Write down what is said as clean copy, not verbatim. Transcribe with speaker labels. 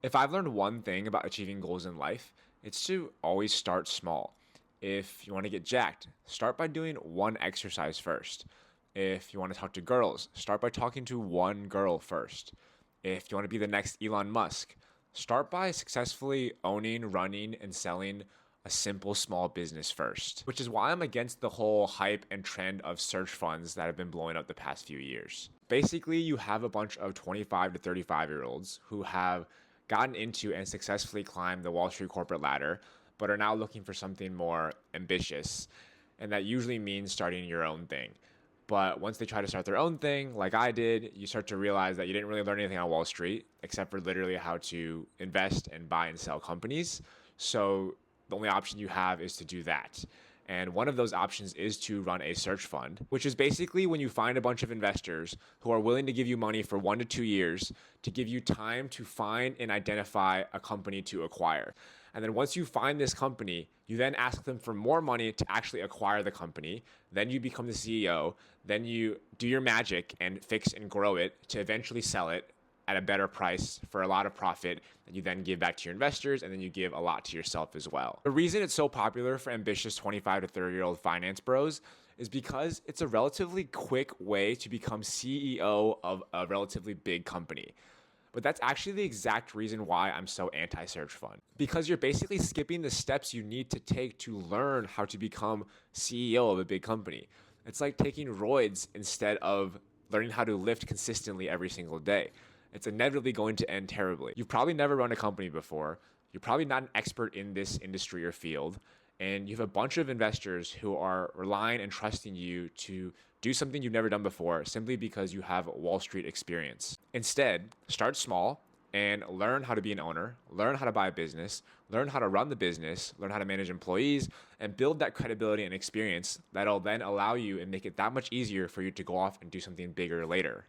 Speaker 1: If I've learned one thing about achieving goals in life, it's to always start small. If you want to get jacked, start by doing one exercise first. If you want to talk to girls, start by talking to one girl first. If you want to be the next Elon Musk, start by successfully owning, running, and selling a simple small business first. Which is why I'm against the whole hype and trend of search funds that have been blowing up the past few years. Basically, you have a bunch of 25 to 35-year-olds who have gotten into and successfully climbed the Wall Street corporate ladder, but are now looking for something more ambitious. And that usually means starting your own thing. But once they try to start their own thing, like I did, you start to realize that you didn't really learn anything on Wall Street except for literally how to invest and buy and sell companies. So the only option you have is to do that. And one of those options is to run a search fund, which is basically when you find a bunch of investors who are willing to give you money for 1 to 2 years to give you time to find and identify a company to acquire. And then once you find this company, you then ask them for more money to actually acquire the company. Then you become the CEO. Then you do your magic and fix and grow it to eventually sell it at a better price for a lot of profit that you then give back to your investors, and then you give a lot to yourself as well. The reason it's so popular for ambitious 25 to 30-year-old finance bros is because it's a relatively quick way to become CEO of a relatively big company. But that's actually the exact reason why I'm so anti-search fund. Because you're basically skipping the steps you need to take to learn how to become CEO of a big company. It's like taking roids instead of learning how to lift consistently every single day. It's inevitably going to end terribly. You've probably never run a company before. You're probably not an expert in this industry or field. And you have a bunch of investors who are relying and trusting you to do something you've never done before simply because you have Wall Street experience. Instead, start small and learn how to be an owner, learn how to buy a business, learn how to run the business, learn how to manage employees, and build that credibility and experience that'll then allow you and make it that much easier for you to go off and do something bigger later.